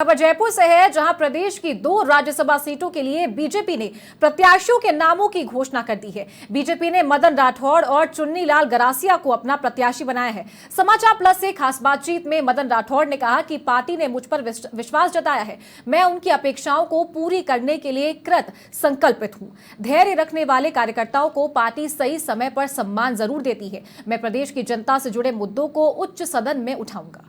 खबर जयपुर से है, जहां प्रदेश की 2 राज्यसभा सीटों के लिए बीजेपी ने प्रत्याशियों के नामों की घोषणा कर दी है। बीजेपी ने मदन राठौड़ और चुन्नीलाल गरासिया को अपना प्रत्याशी बनाया है। समाचार प्लस से खास बातचीत में मदन राठौड़ ने कहा कि पार्टी ने मुझ पर विश्वास जताया है। मैं उनकी अपेक्षाओं को पूरी करने के लिए कृत संकल्पित हूं। धैर्य रखने वाले कार्यकर्ताओं को पार्टी सही समय पर सम्मान जरूर देती है। मैं प्रदेश की जनता से जुड़े मुद्दों को उच्च सदन में उठाऊंगा।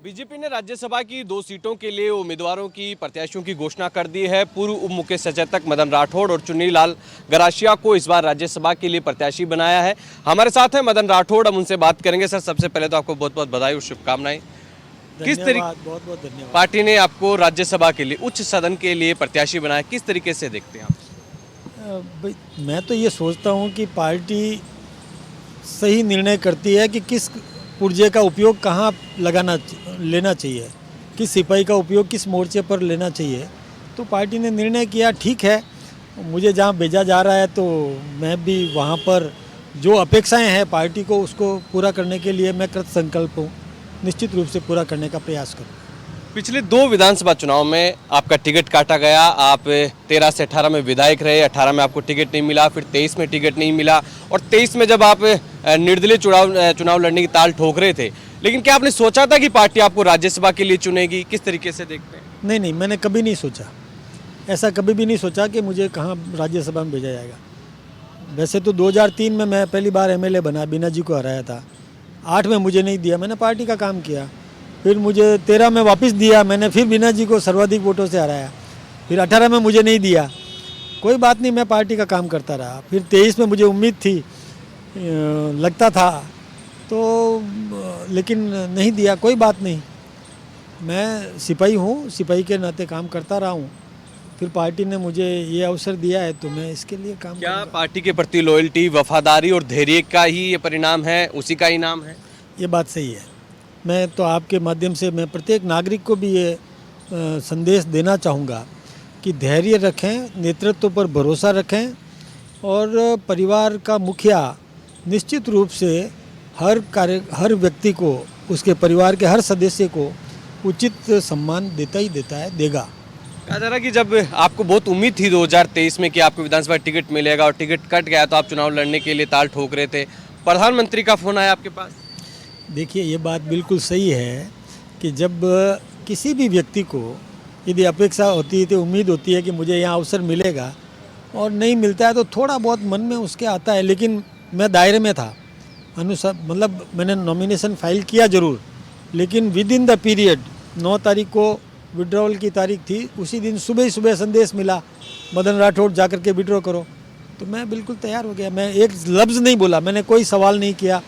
बीजेपी ने राज्यसभा की 2 सीटों के लिए उम्मीदवारों की प्रत्याशियों की घोषणा कर दी है। पूर्व उप मुख्य सचेतक मदन राठौड़ और चुन्नीलाल गरासिया को इस बार राज्यसभा के लिए प्रत्याशी बनाया है। हमारे साथ है मदन राठौड़, हम उनसे बात करेंगे। सर, सबसे पहले तो आपको बहुत बहुत बधाई और शुभकामनाएं। किस तरीके बहुत बहुत धन्यवाद। पार्टी ने आपको राज्यसभा के लिए उच्च सदन के लिए प्रत्याशी बनाया, किस तरीके से देखते हैं आप? मैं तो ये सोचता हूँ कि पार्टी सही निर्णय करती है कि किस पुर्जे का उपयोग कहाँ लेना चाहिए, किस सिपाही का उपयोग किस मोर्चे पर लेना चाहिए। तो पार्टी ने निर्णय किया, ठीक है, मुझे जहाँ भेजा जा रहा है तो मैं भी वहाँ पर जो अपेक्षाएं हैं पार्टी को उसको पूरा करने के लिए मैं कृत संकल्प हूँ। निश्चित रूप से पूरा करने का प्रयास करूँ। पिछले 2 विधानसभा चुनाव में आपका टिकट काटा गया। आप 13 से 18 में विधायक रहे, 18 में आपको टिकट नहीं मिला, फिर 23 में टिकट नहीं मिला और 23 में जब आप निर्दलीय चुनाव लड़ने की ताल ठोक रहे थे। लेकिन क्या आपने सोचा था कि पार्टी आपको राज्यसभा के लिए चुनेगी? किस तरीके से देखते हैं? नहीं, मैंने कभी नहीं सोचा, ऐसा कभी भी नहीं सोचा कि मुझे कहाँ राज्यसभा में भेजा जाएगा। वैसे तो 2003 में मैं पहली बार एमएलए बना, बीना जी को हराया था। 8 में मुझे नहीं दिया, मैंने पार्टी का काम किया। फिर मुझे 13 में वापस दिया, मैंने फिर बीना जी को सर्वाधिक वोटों से हराया। फिर 18 में मुझे नहीं दिया, कोई बात नहीं, मैं पार्टी का काम करता रहा। फिर 23 में मुझे उम्मीद थी, लगता था तो, लेकिन नहीं दिया, कोई बात नहीं। मैं सिपाही हूँ, सिपाही के नाते काम करता रहा हूँ। फिर पार्टी ने मुझे ये अवसर दिया है तो मैं इसके लिए काम क्या करूँगा। पार्टी के प्रति लॉयल्टी, वफादारी और धैर्य का ही ये परिणाम है, उसी का ही नाम है? ये बात सही है। मैं तो आपके माध्यम से मैं प्रत्येक नागरिक को भी ये संदेश देना चाहूँगा कि धैर्य रखें, नेतृत्व पर भरोसा रखें और परिवार का मुखिया निश्चित रूप से हर व्यक्ति को, उसके परिवार के हर सदस्य को उचित सम्मान देता ही देता है, देगा। कहा जा रहा है कि जब आपको बहुत उम्मीद थी 2023 में कि आपको विधानसभा टिकट मिलेगा और टिकट कट गया तो आप चुनाव लड़ने के लिए ताल ठोक रहे थे, प्रधानमंत्री का फोन आया आपके पास? देखिए, ये बात बिल्कुल सही है कि जब किसी भी व्यक्ति को यदि अपेक्षा होती है तो उम्मीद होती है कि मुझे यहाँ अवसर मिलेगा और नहीं मिलता है तो थोड़ा बहुत मन में उसके आता है। लेकिन मैं दायरे में था, अनुसार मतलब मैंने नॉमिनेशन फाइल किया जरूर, लेकिन विद इन द पीरियड 9 तारीख को विड्रॉल की तारीख थी, उसी दिन सुबह ही सुबह संदेश मिला, मदन राठौड़ जाकर के विड्रॉ करो। तो मैं बिल्कुल तैयार हो गया। मैं एक लफ्ज़ नहीं बोला, मैंने कोई सवाल नहीं किया,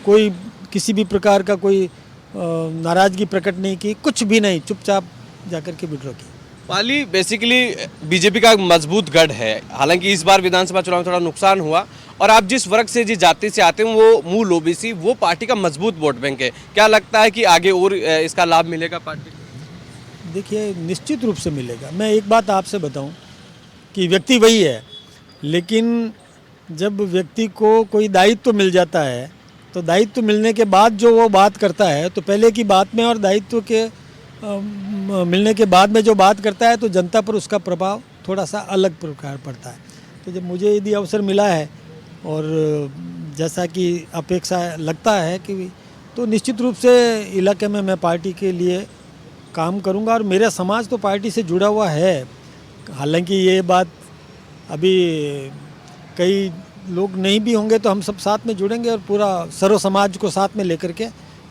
कोई किसी भी प्रकार का कोई नाराज़गी प्रकट नहीं की, कुछ भी नहीं, चुपचाप जाकर के विड्रॉ की। पाली बेसिकली बीजेपी का मजबूत गढ़ है। हालांकि इस बार विधानसभा चुनाव में थोड़ा नुकसान हुआ और आप जिस वर्ग से, जिस जाति से आते हैं, वो मूल ओबीसी, वो पार्टी का मजबूत वोट बैंक है। क्या लगता है कि आगे और इसका लाभ मिलेगा पार्टी को? देखिए, निश्चित रूप से मिलेगा। मैं एक बात आपसे बताऊं कि व्यक्ति वही है, लेकिन जब व्यक्ति को कोई दायित्व मिल जाता है तो दायित्व मिलने के बाद जो वो बात करता है, तो पहले की बात में और दायित्व के मिलने के बाद में जो बात करता है तो जनता पर उसका प्रभाव थोड़ा सा अलग प्रकार पड़ता है। तो जब मुझे यदि अवसर मिला है और जैसा कि अपेक्षा लगता है कि, तो निश्चित रूप से इलाके में मैं पार्टी के लिए काम करूंगा और मेरा समाज तो पार्टी से जुड़ा हुआ है। हालांकि ये बात अभी कई लोग नहीं भी होंगे तो हम सब साथ में जुड़ेंगे और पूरा सर्व समाज को साथ में लेकर के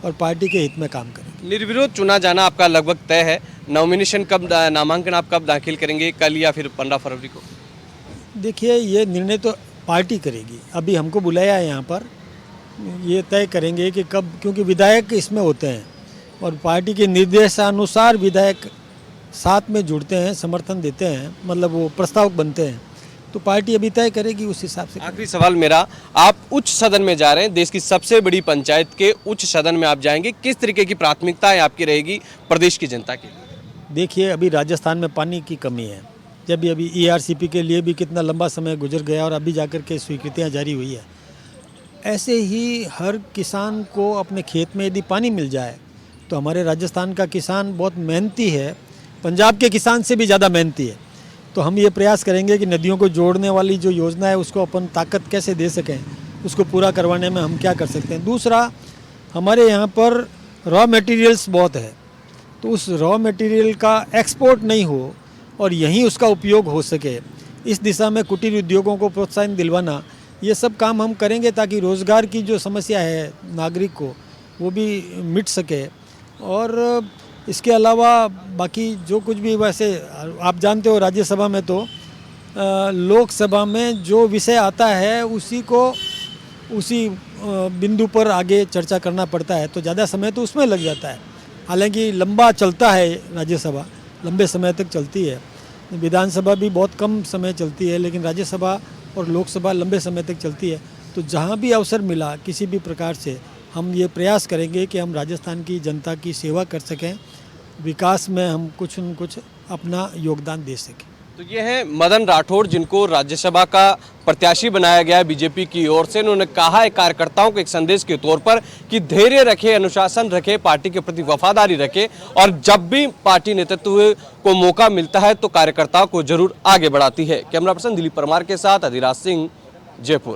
और पार्टी के हित में काम करेंगे। निर्विरोध चुना जाना आपका लगभग तय है। नॉमिनेशन कब, नामांकन आप कब दाखिल करेंगे, कल या फिर 15 फरवरी को? देखिए, ये निर्णय तो पार्टी करेगी। अभी हमको बुलाया है यहाँ पर, ये तय करेंगे कि कब, क्योंकि विधायक इसमें होते हैं और पार्टी के निर्देशानुसार विधायक साथ में जुड़ते हैं, समर्थन देते हैं, मतलब वो प्रस्तावक बनते हैं। तो पार्टी अभी तय करेगी उस हिसाब से। आखिरी सवाल मेरा, आप उच्च सदन में जा रहे हैं, देश की सबसे बड़ी पंचायत के उच्च सदन में आप जाएंगे, किस तरीके की प्राथमिकताएं आपकी रहेगी प्रदेश की जनता के लिए? देखिए, अभी राजस्थान में पानी की कमी है। जब अभी ईआरसीपी के लिए भी कितना लंबा समय गुजर गया और अभी जाकर के स्वीकृतियाँ जारी हुई है। ऐसे ही हर किसान को अपने खेत में यदि पानी मिल जाए तो हमारे राजस्थान का किसान बहुत मेहनती है, पंजाब के किसान से भी ज़्यादा मेहनती है। तो हम ये प्रयास करेंगे कि नदियों को जोड़ने वाली जो योजना है उसको अपन ताकत कैसे दे सकें, उसको पूरा करवाने में हम क्या कर सकते हैं। दूसरा, हमारे यहाँ पर रॉ मटेरियल्स बहुत है, तो उस रॉ मटेरियल का एक्सपोर्ट नहीं हो और यहीं उसका उपयोग हो सके, इस दिशा में कुटीर उद्योगों को प्रोत्साहन दिलवाना, ये सब काम हम करेंगे ताकि रोज़गार की जो समस्या है नागरिक को वो भी मिट सके। और इसके अलावा बाकी जो कुछ भी, वैसे आप जानते हो राज्यसभा में तो लोकसभा में जो विषय आता है उसी बिंदु पर आगे चर्चा करना पड़ता है, तो ज़्यादा समय तो उसमें लग जाता है। हालांकि लंबा चलता है, राज्यसभा लंबे समय तक चलती है, विधानसभा भी बहुत कम समय चलती है, लेकिन राज्यसभा और लोकसभा लंबे समय तक चलती है। तो जहाँ भी अवसर मिला किसी भी प्रकार से, हम ये प्रयास करेंगे कि हम राजस्थान की जनता की सेवा कर सकें, विकास में हम कुछ न कुछ अपना योगदान दे सकें। तो ये हैं मदन राठौड़, जिनको राज्यसभा का प्रत्याशी बनाया गया है बीजेपी की ओर से। उन्होंने कहा है कार्यकर्ताओं को एक संदेश के तौर पर कि धैर्य रखे, अनुशासन रखे, पार्टी के प्रति वफादारी रखे और जब भी पार्टी नेतृत्व को मौका मिलता है तो कार्यकर्ताओं को जरूर आगे बढ़ाती है। कैमरा पर्सन दिलीप परमार के साथ अधिराज सिंह, जयपुर।